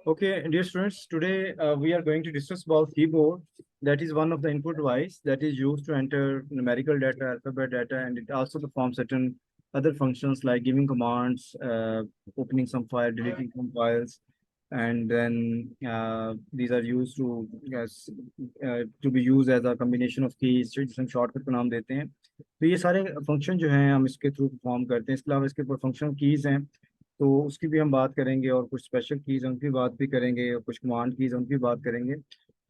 Okay, dear students, today we are going to discuss about keyboard. That is one of the input device that is used to enter numerical data, alphabet data, and it also performs certain other functions like giving commands, opening some file, deleting some files, and then these are used to yes, to be used as a combination of keys, जिसे हम shortcut का नाम देते हैं। तो ये सारे function जो हैं हम इसके थ्रू परफॉर्म करते हैं। इसके अलावा इसके ऊपर फंक्शनल कीज हैं, तो उसकी भी हम बात करेंगे, और कुछ स्पेशल कीज उनकी बात भी करेंगे, और कुछ कमांड कीज उनकी बात करेंगे।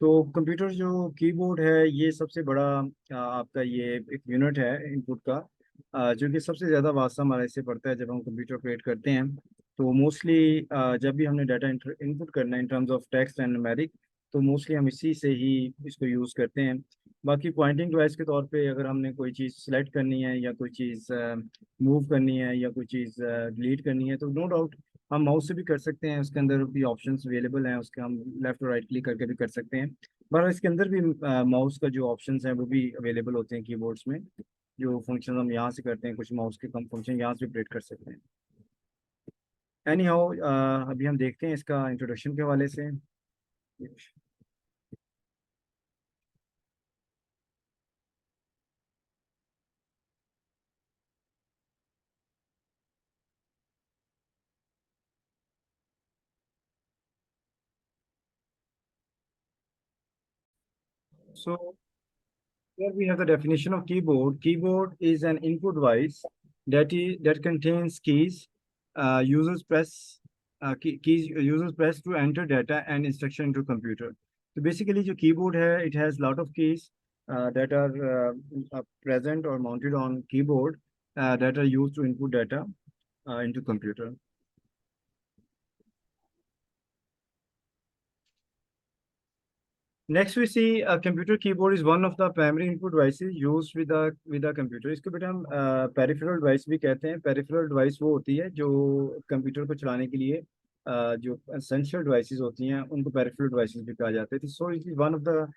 तो कंप्यूटर जो कीबोर्ड है ये सबसे बड़ा आपका ये एक यूनिट है इनपुट का, जो कि सबसे ज़्यादा वास्ता हमारा इससे पड़ता है जब हम कंप्यूटर ऑपरेट करते हैं। तो मोस्टली जब भी हमने डाटा इनपुट करना है in terms of text and numeric, तो मोस्टली हम इसी से ही इसको यूज़ करते हैं। बाकी पॉइंटिंग डिवाइस के तौर पे अगर हमने कोई चीज़ सेलेक्ट करनी है या कोई चीज़ मूव करनी है या कोई चीज़ डिलीट करनी है, तो नो डाउट हम माउस से भी कर सकते हैं। उसके अंदर भी ऑप्शंस अवेलेबल हैं, उसके हम लेफ्ट और राइट क्लिक करके भी कर सकते हैं। पर इसके अंदर भी माउस का जो ऑप्शंस हैं वो भी अवेलेबल होते हैं कीबोर्ड्स में। जो फंक्शन हम यहाँ से करते हैं, कुछ माउस के कम फंक्शन यहाँ से भी ऑपरेट कर सकते हैं। एनी हाउ, अभी हम देखते हैं इसका इंट्रोडक्शन के हवाले से। So here we have the definition of keyboard. Keyboard is an input device that contains keys. Users press to enter data and instruction into computer. So basically, जो keyboard है, it has lot of keys that are present or mounted on keyboard that are used to input data into computer. Next, we see a computer keyboard is one of the primary input devices used with a computer. इसको बेटा हम peripheral device भी कहते हैं। Peripheral device वो होती है जो कंप्यूटर को चलाने के लिए जो एसेंशियल डिवाइसेस होती हैं उनको पेरिफेरल डिवाइसेस भी कहा जाता है। So it is one of the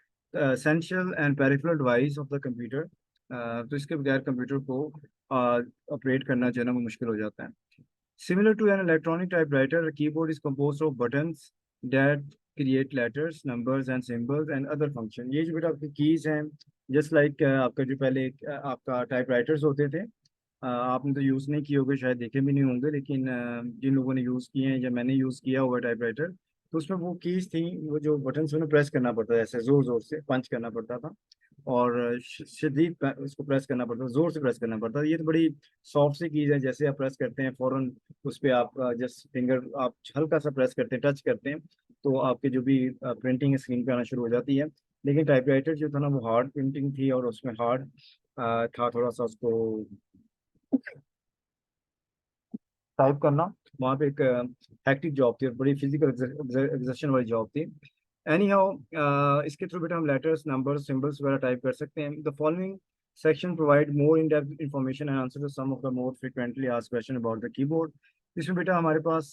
essential and peripheral device of the computer. तो इसके बगैर कंप्यूटर को ऑपरेट करना जो है ना वो मुश्किल हो जाता है। Similar to an electronic typewriter, a keyboard is composed of buttons that create letters, numbers, and symbols and other functions. ये जो बेटा आपकी कीज हैं, जस्ट लाइक आपका जो पहले आपका टाइपराइटर्स होते थे, आपने तो यूज़ नहीं किए होंगे, शायद देखे भी नहीं होंगे, लेकिन जिन लोगों ने यूज़ किए हैं या मैंने यूज़ किया हुआ टाइपराइटर, तो उसमें वो कीज थी, वो जो बटन उन्हें प्रेस करना पड़ता था, ऐसे जोर जोर से पंच करना पड़ता था, और शदीद उसको प्रेस करना पड़ता था, जोर से प्रेस करना पड़ता था। ये तो बड़ी सॉफ्ट सी कीज है, जैसे आप प्रेस करते हैं फौरन उस पर आप जस्ट फिंगर आप हल्का सा प्रेस करते हैं, टच करते हैं, तो आपके जो भी प्रिंटिंग है स्क्रीन पे आना शुरू हो जाती है। लेकिन टाइपराइटर जो था ना वो हार्ड प्रिंटिंग थी, और उसमें हार्ड था थोड़ा सा उसको टाइप करना। वहाँ पे एक हैक्टिक जॉब थी और बड़ी फिजिकल एग्जर्शन वाली जॉब थी। एनी हाउ, इसके थ्रू बेटा हम लेटर्स, नंबर्स, सिंबल्स वगैरह टाइप कर सकते हैं। The following section provide more in depth information and answer to some of the more frequently asked question about the keyboard. इसमें बेटा हमारे पास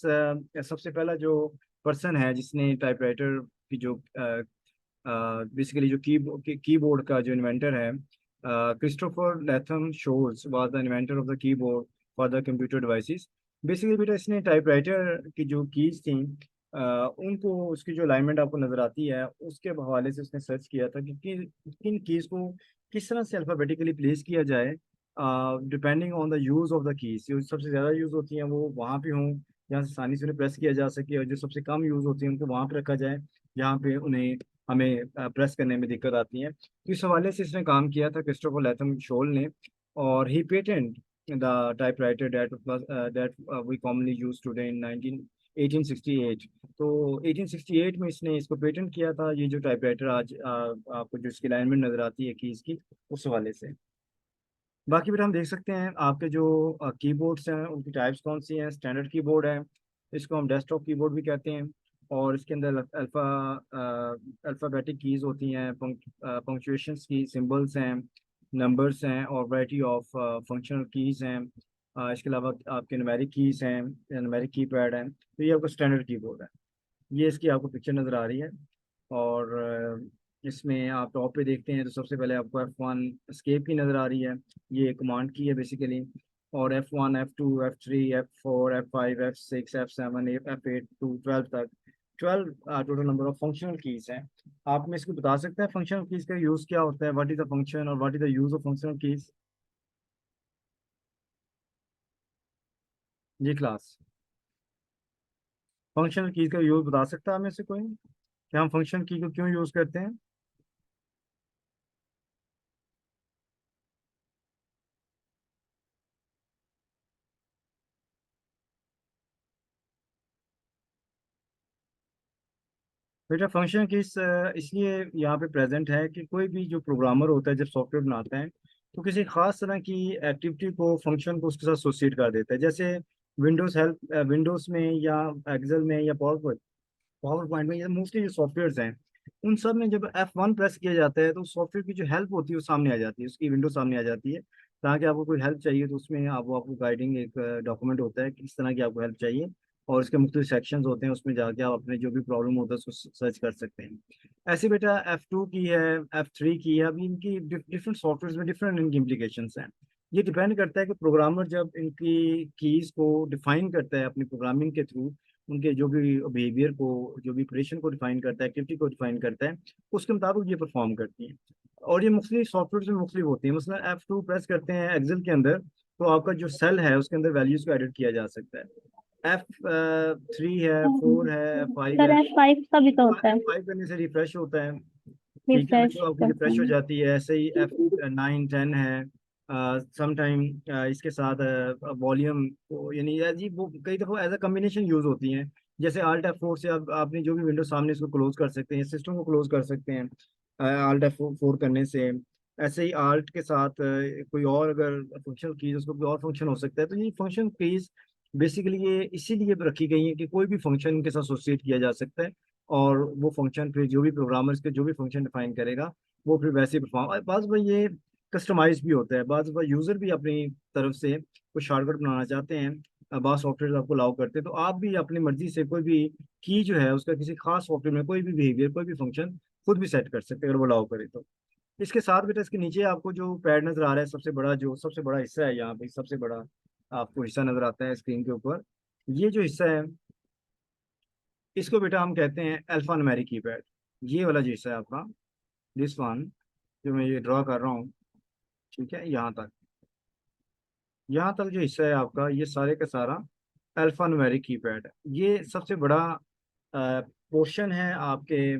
सबसे पहला जो पर्सन है जिसने टाइपराइटर की जो बेसिकली जो कीबोर्ड का जो इन्वेंटर है, Christopher Latham Sholes was the inventor of the keyboard for the computer devices. Basically बेटा इसने टाइपराइटर की जो कीज थी उनको, उसकी जो अलाइनमेंट आपको नजर आती है उसके हवाले से उसने सर्च किया था कि किन कीज को किस तरह से अल्फाबेटिकली प्लेस किया जाए, depending on the use of the keys. जो सबसे ज़्यादा यूज होती हैं वो वहाँ पे हों जहाँ से आसानी से उन्हें प्रेस किया जा सके, और जो सबसे कम यूज होती हैं उनको वहाँ पे रखा जाए जहाँ पे उन्हें हमें प्रेस करने में दिक्कत आती है। तो इस हवाले से इसने काम किया था क्रिस्टोफर लैथम शोल ने, और ही patent the typewriter that we commonly use today in 1868। तो 1868 में इसने इसको पेटेंट किया था, ये जो टाइपराइटर आज आपको जो इसकी अलाइनमेंट नजर आती है कीज की, उस हवाले से। बाकी फिर हम देख सकते हैं आपके जो कीबोर्ड्स हैं उनकी टाइप्स कौन सी हैं। स्टैंडर्ड कीबोर्ड है, इसको हम डेस्कटॉप कीबोर्ड भी कहते हैं, और इसके अंदर अल्फ़ाबेटिक कीज़ होती हैं, पंक्चुएशन की सिंबल्स हैं, नंबर्स हैं, और वैरायटी ऑफ फंक्शनल कीज़ हैं। इसके अलावा आपके न्यूमेरिक कीज़ हैं, न्यूमेरिक कीपैड हैं। तो ये आपका स्टैंडर्ड कीबोर्ड है। ये इसकी आपको पिक्चर नज़र आ रही है, और इसमें आप टॉप पे देखते हैं तो सबसे पहले आपको F1 एस्केप की नज़र आ रही है, ये कमांड की है बेसिकली। और F1, F2, F3, F4, F5, F6, F7, F8 to 12 तक 12 total number of functional keys हैं। आप में इसको बता सकते हैं फंक्शनल कीज का यूज क्या होता है, व्हाट इज द फंक्शन और what is the use of functional keys? जी क्लास, फंक्शनल कीज का यूज बता सकता है हमें से कोई कि हम फंक्शन की को क्यों यूज करते हैं? बेटा फंक्शन की इसलिए यहाँ पे प्रेजेंट है कि कोई भी जो प्रोग्रामर होता है जब सॉफ्टवेयर बनाता है तो किसी खास तरह की एक्टिविटी को फंक्शन को उसके साथ एसोसिएट कर देता है। जैसे विंडोज में या एक्सेल में या पावर पॉइंट में, ये मोस्टली जो सॉफ्टवेयर हैं उन सब में जब F1 प्रेस किया जाता है तो सॉफ्टवेयर की जो हेल्प होती है वो सामने आ जाती है, उसकी विंडो सामने आ जाती है। ताकि आपको कोई हेल्प चाहिए तो उसमें आपको गाइडिंग एक डॉक्यूमेंट होता है कि किस तरह की आपको हेल्प चाहिए, और उसके मुख्तलिफ सेक्शंस होते हैं, उसमें जाके आप अपने जो भी प्रॉब्लम होता है उसको सर्च कर सकते हैं। ऐसे बेटा F2 की है, F3 की है, अभी इनकी डिफरेंट सॉफ्टवेयर में डिफरेंट इनकी इम्प्लीकेशंस हैं। ये डिपेंड करता है कि प्रोग्रामर जब इनकी कीज को डिफाइन करता है अपनी प्रोग्रामिंग के थ्रू, उनके जो भी बिहेवियर को, जो भी ऑपरेशन को डिफाइन करता है, एक्टिविटी को डिफाइन करता है, उसके मुताबिक ये परफॉर्म करती है। और ये मुख्तलिफ सॉफ्टवेयर में मुख्तलिफ होती है। मसलन F2 प्रेस करते हैं एक्सेल के अंदर तो आपका जो सेल है उसके अंदर वैल्यूज को एडिट किया जा सकता है। F3 है, 4 है, 5 सर है, F5 का भी तो होता है। फाइव करने से रिफ्रेश होता है। ठीक है, रिफ्रेश विंडो आपकी करते रिफ्रेश हो हैं। जाती है। ऐसे ही F9 10 है। सम टाइम इसके साथ वॉल्यूम को, यानी जी वो कई दफ़ा एज अ कम्बिनेशन यूज होती हैं। जैसे Alt F4 से आप आपने जो भी विंडो सामने इसको क्लोज कर सकते हैं, सिस्टम को क्लोज कर सकते हैं Alt F4 करने से। ऐसे ही आल्ट के साथ कोई और अगर फंक्शनल कीज, उसको कोई और फंक्शन हो सकता है। तो ये फंक्शन कीज बेसिकली ये इसीलिए रखी गई है कि कोई भी फंक्शन इनके साथ एसोसिएट किया जा सकता है, और वो फंक्शन फिर जो भी प्रोग्रामर्स के जो भी फंक्शन डिफाइन करेगा वो फिर वैसे ही परफॉर्म। बाज़ बार ये कस्टमाइज भी होता है, बाज़ बार यूज़र भी अपनी तरफ से कुछ शॉर्टकट बनाना चाहते हैं, बाज़ सॉफ्टवेयर आपको अलाउ करते हैं, तो आप भी अपनी मर्जी से कोई भी की जो है उसका किसी खास सॉफ्टवेयर में कोई भी बिहेवियर, कोई भी फंक्शन खुद भी सेट कर सकते हैं अगर वो अलाउ करे तो। इसके साथ बेटा इसके नीचे आपको जो पैड नजर आ रहा है, सबसे बड़ा हिस्सा है यहाँ पे, सबसे बड़ा आपको हिस्सा नजर आता है स्क्रीन के ऊपर। ये जो हिस्सा है इसको बेटा हम कहते हैं अल्फा न्यूमेरिक कीपैड। ये वाला जो हिस्सा है आपका, दिस वन, जो मैं ये ड्रॉ कर रहा हूँ, ठीक है, यहाँ तक जो हिस्सा है आपका, ये सारे का सारा अल्फा न्यूमेरिक कीपैड है। ये सबसे बड़ा पोर्शन है आपके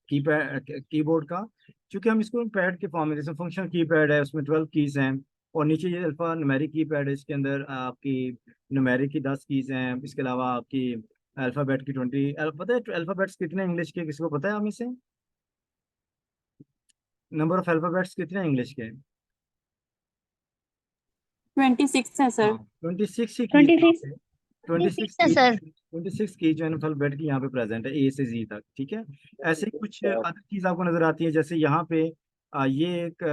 कीबोर्ड का। क्योंकि हम इसको पैड के फॉर्म में, जैसे फंक्शनल कीपैड है उसमें 12 कीज हैं, और नीचे ये अल्फा न्यूमेरिक कीपैड है, इसके अंदर आपकी न्यूमेरिक की 10 कीज हैं। इसके अलावा आपकी अल्फाबेट की 20। पता है अल्फाबेट्स कितने इंग्लिश के, किसी को पता है हम इसे? नंबर ऑफ अल्फाबेट्स कितने इंग्लिश के? 26 है सर। हाँ, 26 ही की 26। ट्वेंटी 26 सिक्स है की सर। 26 की जो अल्फाबेट की यहाँ पे प्रेजेंट है, A से Z तक, ठीक है। ऐसे ही कुछ अदर चीज आपको नजर आती है, जैसे यहाँ पे ये एक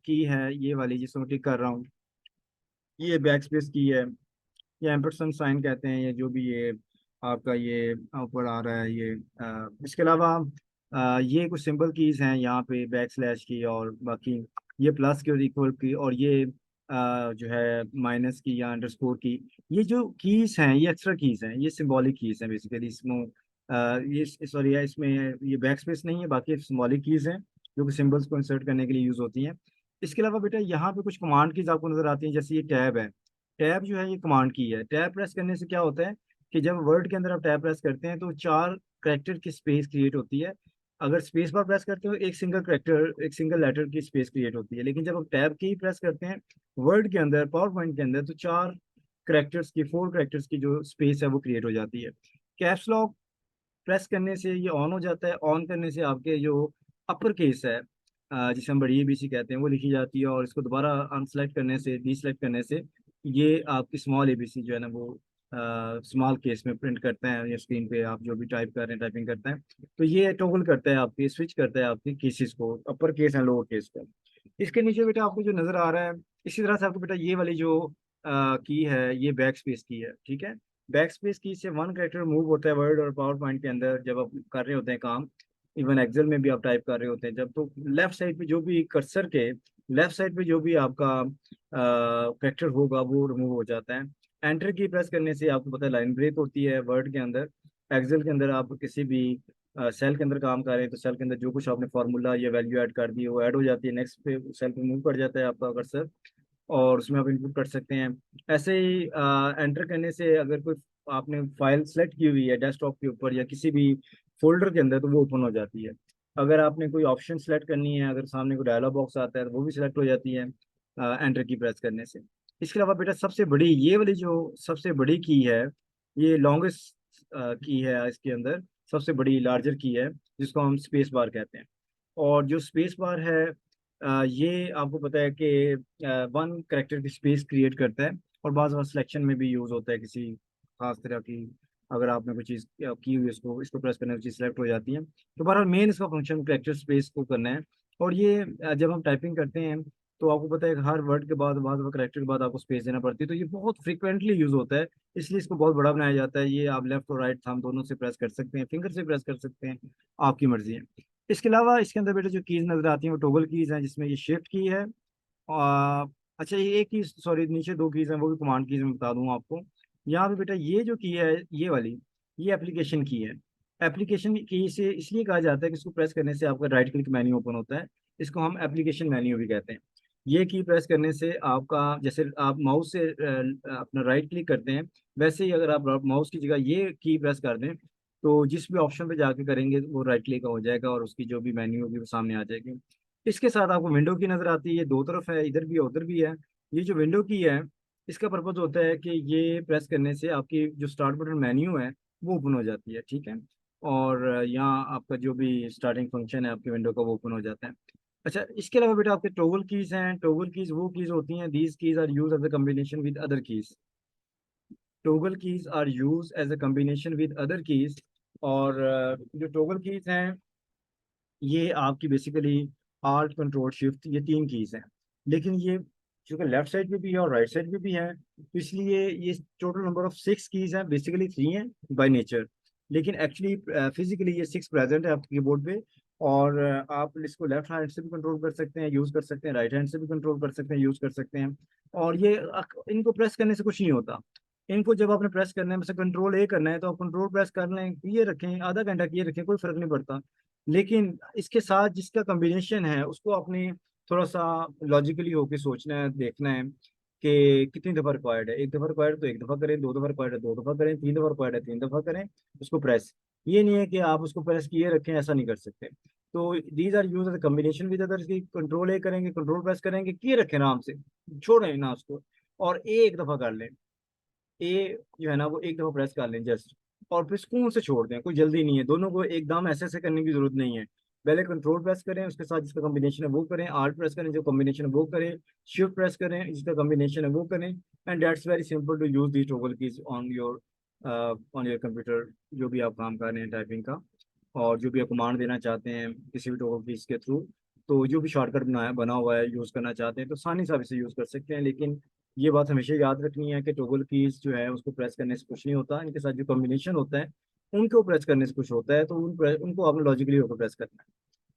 की है, ये वाली जिसको मैं टिक कर रहा हूँ, ये बैक स्पेस की है, या एम्परसेंड साइन कहते हैं, या जो भी ये आपका ये ऊपर आ रहा है ये। इसके अलावा ये कुछ सिंपल कीज हैं यहाँ पे, बैक स्लैश की, और बाकी ये प्लस की और इक्वल की, और ये जो है माइनस की या अंडरस्कोर की। ये जो कीज हैं ये एक्स्ट्रा कीज हैं, ये सिंबॉलिक कीज हैं बेसिकली। इसमें ये सॉरी है, इसमें ये बैक स्पेस नहीं है, बाकी सिंबॉलिक कीज हैं जो कि सिंबल्स को इंसर्ट करने के लिए यूज होती हैं। इसके अलावा बेटा यहाँ पे कुछ कमांड कीज आपको नजर आती हैं, जैसे ये टैब है। टैब जो है ये कमांड की है। टैब प्रेस करने से क्या होता है कि जब वर्ड के अंदर आप टैब प्रेस करते हैं तो 4 कैरेक्टर की स्पेस क्रिएट होती है। अगर स्पेस बार प्रेस करते हो एक सिंगल कैरेक्टर, एक सिंगल लेटर की स्पेस क्रिएट होती है। लेकिन जब आप टैब की प्रेस करते हैं वर्ड के अंदर, पावर पॉइंट के अंदर, तो 4 कैरेक्टर्स की जो स्पेस है वो क्रिएट हो जाती है। कैप्स लॉक प्रेस करने से ये ऑन हो जाता है। ऑन करने से आपके जो अपर केस है, जिसे हम बड़ी ABC कहते हैं, वो लिखी जाती है, और इसको दोबारा अनसेलेक्ट करने से, डीसेलेक्ट करने से ये आपकी स्मॉल ABC जो है ना वो स्मॉल केस में प्रिंट करते हैं, या स्क्रीन पे आप जो भी टाइप कर रहे हैं, टाइपिंग करते हैं, तो ये टॉगल करता है आपकी, स्विच करता है आपकी केसेस को, upper case and lower case को। इसके नीचे बेटा आपको जो नजर आ रहा है, इसी तरह से आपको बेटा ये वाली जो की है ये बैक स्पेस की है, ठीक है। बैक स्पेस की से वन कैरेक्टर मूव होता है वर्ड और पावर पॉइंट के अंदर जब आप कर रहे होते हैं काम। इवन एक्सेल में भी आप टाइप कर रहे होते हैं जब, तो लेफ्ट साइड पे जो भी कर्सर के लेफ्ट साइड पे जो भी आपका कैरेक्टर होगा वो रिमूव हो जाता है। एंटर की प्रेस करने से आपको पता है लाइन ब्रेक होती है वर्ड के अंदर, एक्सेल के अंदर आप किसी भी सेल के अंदर काम कर रहे हैं तो सेल के अंदर जो कुछ आपने फार्मूला या वैल्यू ऐड कर दी है वो ऐड हो जाती है, नेक्स्ट पे सेल पे मूव कर जाता है आपका कर्सर और उसमें आप इनपुट कर सकते हैं। ऐसे ही एंटर करने से अगर कोई आपने फाइल सेलेक्ट की हुई है डेस्कटॉप के ऊपर या किसी भी फोल्डर के अंदर तो वो ओपन हो जाती है। अगर आपने कोई ऑप्शन सेलेक्ट करनी है, अगर सामने कोई डायलॉग बॉक्स आता है तो वो भी सिलेक्ट हो जाती है एंटर की प्रेस करने से। इसके अलावा बेटा सबसे बड़ी ये वाली जो सबसे बड़ी की है, ये लॉन्गेस्ट की है इसके अंदर, सबसे बड़ी लार्जर की है जिसको हम स्पेस बार कहते हैं। और जो स्पेस बार है ये आपको पता है कि वन करेक्टर की स्पेस क्रिएट करता है और बार बार सिलेक्शन में भी यूज होता है किसी खास तरह की। अगर आपने कोई चीज़ की हुई है इसको इसको प्रेस करने से चीज़ सेलेक्ट हो जाती है। तो बहरहाल मेन इसका फंक्शन करेक्टर स्पेस को करना है। और ये जब हम टाइपिंग करते हैं तो आपको पता है कि हर वर्ड के बाद करेक्टर के बाद आपको स्पेस देना पड़ती है, तो ये बहुत फ्रिक्वेंटली यूज होता है, इसलिए इसको बहुत बड़ा बनाया जाता है। ये आप लेफ्ट और राइट थंब दोनों से प्रेस कर सकते हैं, फिंगर से प्रेस कर सकते हैं, आपकी मर्जी है। इसके अलावा इसके अंदर बेटा जो कीज नजर आती हैं वो टॉगल कीज हैं, जिसमें ये शिफ्ट की है। अच्छा ये एक कीज, सॉरी नीचे दो कीज हैं वो भी कमांड कीज में बता दूं आपको। यहाँ पे बेटा ये जो की है ये वाली, ये एप्लीकेशन की है। एप्लीकेशन की से इसलिए कहा जाता है कि इसको प्रेस करने से आपका राइट क्लिक मेन्यू ओपन होता है, इसको हम एप्लीकेशन मेन्यू भी कहते हैं। ये की प्रेस करने से आपका, जैसे आप माउस से अपना राइट क्लिक करते हैं, वैसे ही अगर आप माउस की जगह ये की प्रेस कर दें तो जिस भी ऑप्शन पे जाके करेंगे वो राइट क्लिक हो जाएगा और उसकी जो भी मेन्यू होगी वो सामने आ जाएगी। इसके साथ आपको विंडो की नजर आती है, ये दो तरफ है, इधर भी है उधर भी है। ये जो विंडो की है इसका पर्पज होता है कि ये प्रेस करने से आपकी जो स्टार्ट बटन मेन्यू है वो ओपन हो जाती है, ठीक है। और यहाँ आपका जो भी स्टार्टिंग फंक्शन है आपकी विंडो का वो ओपन हो जाता है। अच्छा इसके अलावा बेटा आपके टॉगल कीज हैं। टॉगल कीज वो कीज होती हैं, these keys are use as a combination with other keys. Toggle keys are use as a combination with other keys. और जो टॉगल कीज हैं ये आपकी बेसिकली आल्ट कंट्रोल शिफ्ट ये तीन कीज हैं, लेकिन ये चूंकि लेफ्ट साइड पे भी है और राइट साइड पे भी है तो इसलिए ये total number of six keys हैं, बेसिकली थ्री हैं बाय नेचर, लेकिन एक्चुअली फिजिकली ये सिक्स प्रेजेंट है आपके कीबोर्ड पे। और आप इसको लेफ्ट हैंड से भी कंट्रोल कर सकते हैं, यूज कर सकते हैं, राइट हैंड से भी कंट्रोल कर सकते हैं, यूज कर सकते हैं। और ये इनको प्रेस करने से कुछ नहीं होता। इनको जब आपने प्रेस करना है, मतलब कंट्रोल ए करना है तो आप कंट्रोल प्रेस कर लें, किए रखें, आधा घंटा किए रखें, कोई फर्क नहीं पड़ता। लेकिन इसके साथ जिसका कॉम्बिनेशन है उसको आपने थोड़ा सा लॉजिकली होके सोचना है, देखना है कि कितनी दफा रिक्वायर्ड है। एक दफा रिक्वायर्ड तो एक दफा करें, दो दफा रिक्वायर्ड है दो दफा करें, तीन दफा रिक्वायर्ड है तीन दफा करें उसको प्रेस। ये नहीं है कि आप उसको प्रेस किए रखें, ऐसा नहीं कर सकते। तो these are use as combination with others key, control A करेंगे, कंट्रोल प्रेस करेंगे, किए रखें आराम से, छोड़ें ना उसको, और एक दफा कर लें। ए जो है ना वो एक दफा प्रेस कर लें जस्ट, और फिर सुकून से छोड़ दें, कोई जल्दी नहीं है, दोनों को एकदम ऐसे ऐसे करने की जरूरत नहीं है। पहले कंट्रोल प्रेस करें, उसके साथ जिसका कॉम्बिनेशन है वो करें, आर्ट प्रेस करें जो कॉम्बिनेशन है वो करें, शिफ्ट प्रेस करें जिसका कॉम्बिनेशन है वो करें। And that's very simple to use the toggle keys on your computer, जो भी आप काम कर रहे हैं टाइपिंग का, और जो भी आप कमांड देना चाहते हैं किसी भी टॉगल कीज के थ्रू, तो जो भी शॉर्टकट बनाया बना हुआ है यूज़ करना चाहते हैं तो आसानी से आप इसे यूज़ कर सकते हैं। लेकिन ये बात हमेशा याद रखनी है कि टॉगल कीज जो है उसको प्रेस करने से कुछ नहीं होता, इनके साथ जो कॉम्बिनेशन होता है उनको प्रेस करने से कुछ होता है, तो उनको आपने लॉजिकली होकर प्रेस करना है।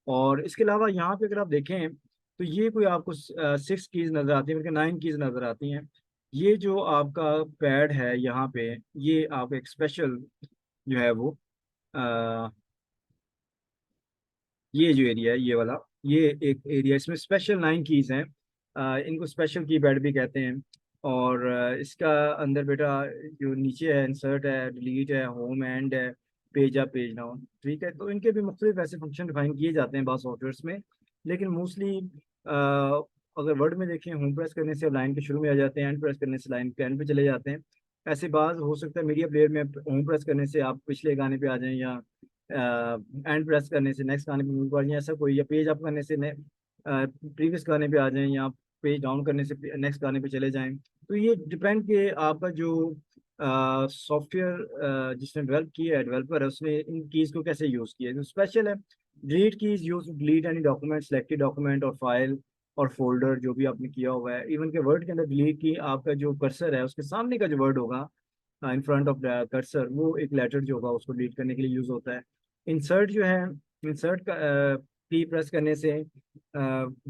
और इसके अलावा यहाँ पे अगर आप देखें तो ये कोई आपको सिक्स कीज नजर आती है, बल्कि नाइन कीज नजर आती हैं। ये जो आपका पैड है यहाँ पे, ये आप एक स्पेशल जो है वो ये जो एरिया है ये वाला, ये एक एरिया, इसमें स्पेशल नाइन कीज हैं। इनको स्पेशल कीपैड भी कहते हैं। और इसका अंदर बेटा जो नीचे है इंसर्ट है, डिलीट है, होम एंड है, पेज अप पेज डाउन, ठीक है। तो इनके भी मुख्तलिफ ऐसे फंक्शन डिफाइन किए जाते हैं बाद सॉफ्टवेयर्स में। लेकिन मोस्टली अगर वर्ड में देखें, होम प्रेस करने से लाइन के शुरू में आ जाते हैं, एंड प्रेस करने से लाइन के एंड पे चले जाते हैं। ऐसे बात हो सकता है मीडिया प्लेयर में होम प्रेस करने से आप पिछले गाने पे आ जाएं, या एंड प्रेस करने से नेक्स्ट गाने पे मूव कर जाएं ऐसा कोई, या पेज अप करने से प्रीवियस गाने पे आ जाएं, या पेज डाउन करने से नेक्स्ट गाने पे चले जाएं। तो ये डिपेंड कि आपका जो सॉफ्टवेयर जिसने डेवलप किया है, डेवलपर है, उसने इन कीज़ को कैसे यूज़ किया है। जो स्पेशल है, delete keys use to delete any document, selected document और फाइल और फोल्डर जो भी आपने किया हुआ है। इवन के वर्ड के अंदर डिलीट की आपका जो कर्सर है उसके सामने का जो वर्ड होगा इन फ्रंट ऑफ कर्सर, वो एक लेटर जो होगा उसको डिलीट करने के लिए यूज होता है। इंसर्ट जो है, इंसर्ट का की प्रेस करने से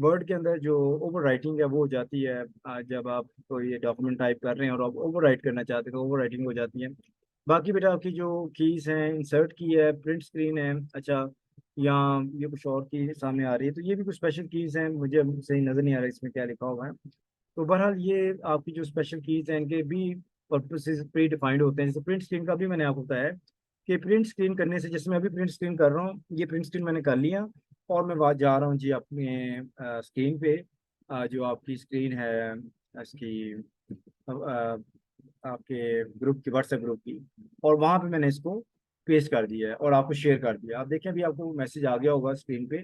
वर्ड के अंदर जो ओवर राइटिंग है वो हो जाती है। जब आप कोई डॉक्यूमेंट टाइप कर रहे हैं और आप ओवर राइट करना चाहते हैं तो ओवर राइटिंग हो जाती है। बाकी बेटा आपकी जो कीज हैं, इंसर्ट की है, प्रिंट स्क्रीन है, अच्छा यहाँ ये कुछ और की सामने आ रही है, तो ये भी कुछ स्पेशल कीज हैं, मुझे अब सही नज़र नहीं आ रहा इसमें क्या लिखा हुआ है। तो बहरहाल ये आपकी जो स्पेशल कीज हैं इनके भी पर्पसेस प्री डिफाइंड होते हैं। जैसे प्रिंट स्क्रीन का भी मैंने आपको बताया है कि प्रिंट स्क्रीन करने से, जैसे मैं अभी प्रिंट स्क्रीन कर रहा हूँ, ये प्रिंट स्क्रीन मैंने कर लिया और मैं वहाँ जा रहा हूँ जी अपने स्क्रीन पे, जो आपकी स्क्रीन है इसकी, आपके ग्रुप की, व्हाट्सएप ग्रुप की, और वहां पे मैंने इसको पेस्ट कर दिया है और आपको शेयर कर दिया। आप देखें अभी आपको मैसेज आ गया होगा स्क्रीन पे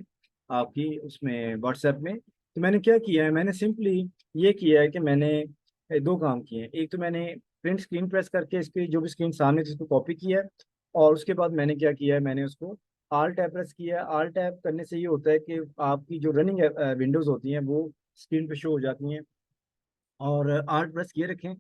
आपकी उसमें व्हाट्सएप में। तो मैंने क्या किया है, मैंने सिंपली ये किया है कि मैंने दो काम किए हैं। एक तो मैंने प्रिंट स्क्रीन प्रेस करके इसकी जो भी स्क्रीन सामने थी उसको कॉपी किया है, और उसके बाद मैंने क्या किया है, मैंने उसको आल टैब प्रेस किया है। आल टैब करने से ये होता है कि आपकी जो रनिंग विंडोज होती हैं वो स्क्रीन पे शो हो जाती हैं। और आर्ट प्रेस किए रखें,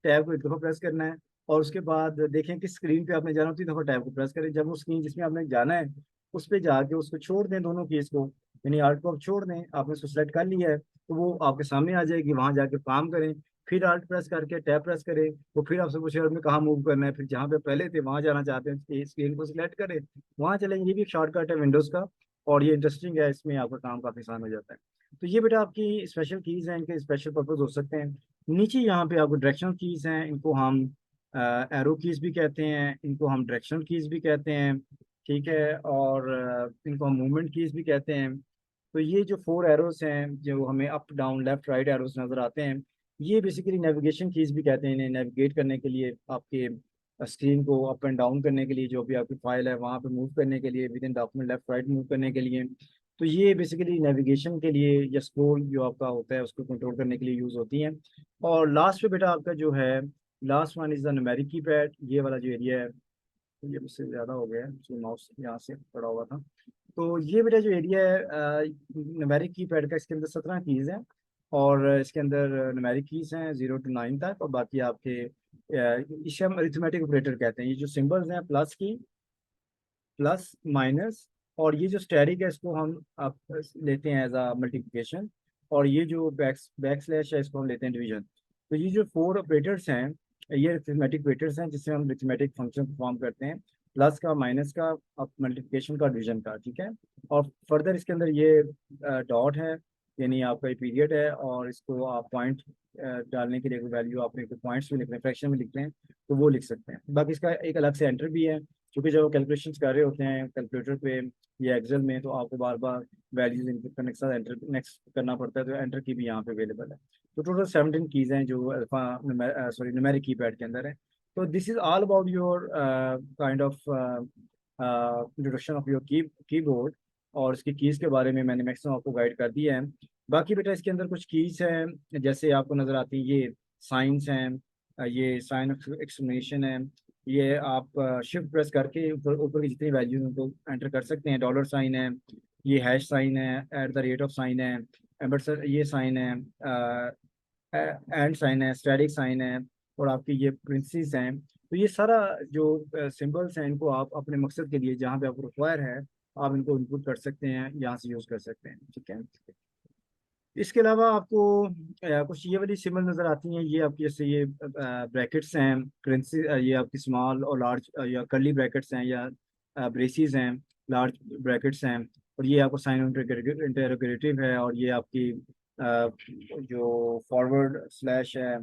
टैब को एक दफ़ा प्रेस करना है, और उसके बाद देखें कि स्क्रीन पे आपने जाना हो 3 दफ़ा टैब को प्रेस करें। जब वो स्क्रीन जिसमें आपने जाना है उस पे जाके उसको छोड़ दें, दोनों कीज को, यानी आर्ट को आप छोड़ दें, आपने उसको सेलेक्ट कर लिया है तो वो आपके सामने आ जाएगी, वहां जाके काम करें। फिर आर्ट प्रेस करके टैब प्रेस करें, वो फिर आपसे पूछे में कहाँ मूव करना है, फिर जहाँ पे पहले थे वहां जाना चाहते हैं स्क्रीन को सिलेक्ट करें, वहां चलेंगे। ये भी एक शॉर्टकट है विंडोज का, और ये इंटरेस्टिंग है, इसमें आपका काम काफी आसान हो जाता है। तो ये बेटा आपकी स्पेशल कीज हैं, इनके स्पेशल पर्पज हो सकते हैं। नीचे यहाँ पे आपको डायरेक्शनल कीज हैं, इनको हम एरो कीज भी कहते हैं, इनको हम डायरेक्शनल कीज भी कहते हैं, ठीक है, और इनको हम मूवमेंट कीज भी कहते हैं। तो ये जो 4 एरोस हैं जो हमें up down left right arrows नजर आते हैं, ये बेसिकली नेविगेशन कीज भी कहते हैं इन्हें, नेविगेट करने के लिए, आपके स्क्रीन को अप एंड डाउन करने के लिए, जो भी आपकी फाइल है वहाँ पे मूव करने के लिए, with in document left right move करने के लिए। तो ये बेसिकली नेविगेशन के लिए, या स्क्रोल जो आपका होता है उसको कंट्रोल करने के लिए यूज़ होती हैं। और लास्ट पे बेटा आपका जो है, last one is the numeric keypad, ये वाला जो एरिया है, ये मुझसे ज़्यादा हो गया है, जो माउस यहाँ से पड़ा हुआ था। तो ये बेटा जो एरिया है न्यूमेरिक कीपैड का, इसके अंदर 17 कीज़ हैं, और इसके अंदर न्यूमेरिक कीज़ हैं 0 to 9 तक, और बाकी आपके इसे हम अरिथमेटिक ऑपरेटर कहते हैं। ये जो सिंबल्स हैं, प्लस की, प्लस, माइनस, और ये जो स्टेरिक है इसको हम आप लेते हैं एज अ मल्टीप्लिकेशन, और ये जो बैक स्लैश है इसको हम लेते हैं डिवीजन। तो ये जो 4 ऑपरेटर्स हैं, ये अरिथमेटिक ऑपरेटर्स हैं जिससे हम अरिथमेटिक फंक्शन परफॉर्म करते हैं, प्लस का, माइनस का, अब मल्टीप्लिकेशन का, डिवीजन का, ठीक है। और फर्दर इसके अंदर ये डॉट है, यानी आपका ये पीरियड है, और इसको आप पॉइंट डालने के लिए वैल्यू आपने पॉइंट्स में लिख रहे हैं, फ्रैक्शन में लिख रहे हैं, तो वो लिख सकते हैं। बाकी इसका एक अलग से एंटर भी है, क्योंकि जब कैलकुलेशंस कर रहे होते हैं कैलकुलेटर पे या एक्सेल में, तो आपको बार बार वैल्यूज इनपुट करने के साथ एंटर नेक्स्ट करना पड़ता है, तो एंटर की भी यहाँ पे अवेलेबल है। तो टोटल 17 कीज हैं जो अल्फा सॉरी न्यूमेरिक कीपैड के अंदर है। तो this is all about your kind of introduction of your keyboard, और इसकी कीज के बारे में मैंने मैक्सिमम आपको गाइड कर दिया है। बाकी बेटा इसके अंदर कुछ कीज हैं जैसे आपको नजर आती हैं, ये साइंस हैं, ये साइन एक्सप्लेनेशन है, ये आप शिफ्ट प्रेस करके ऊपर ऊपर की जितनी वैल्यूज उनको एंटर कर सकते हैं। डॉलर साइन है, ये हैश साइन है, at the rate of sine है, एम्बर्सर ये साइन है, एंड साइन है, स्टैटिक साइन है, और आपकी ये प्रिंसेस हैं। तो ये सारा जो सिंबल्स हैं इनको आप अपने मकसद के लिए जहाँ पे आपको रिक्वायर है आप इनको इनपुट कर सकते हैं, यहाँ से यूज़ कर सकते हैं, ठीक है। इसके अलावा आपको कुछ ये वाली सिंबल नज़र आती हैं, ये आपकी जैसे ये ब्रैकेट्स हैं, करेंसी, ये आपकी स्मॉल और लार्ज या कर्ली ब्रैकेट्स हैं, या ब्रेसिस हैं, लार्ज ब्रैकेट्स हैं, और ये आपको साइन इंटरोगेटिव है, और ये आपकी जो फॉरवर्ड स्लैश है,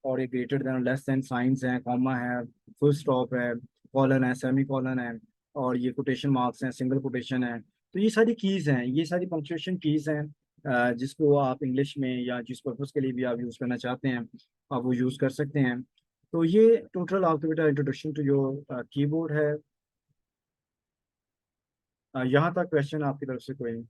और ये greater than less than science हैं, कॉमा है, फुल स्टॉप है, कॉलन है, सेमी कॉलन है, और ये कोटेशन मार्क्स हैं, सिंगल कोटेशन है। तो ये सारी कीज़ हैं, ये सारी पंक्चुएशन कीज़ हैं, जिसको आप इंग्लिश में या जिस पर्पज़ के लिए भी आप यूज़ करना चाहते हैं आप वो यूज़ कर सकते हैं। तो ये टोटल आपके बेटा इंट्रोडक्शन टू योर कीबोर्ड है। यहाँ तक क्वेश्चन आपकी तरफ से कोई नहीं?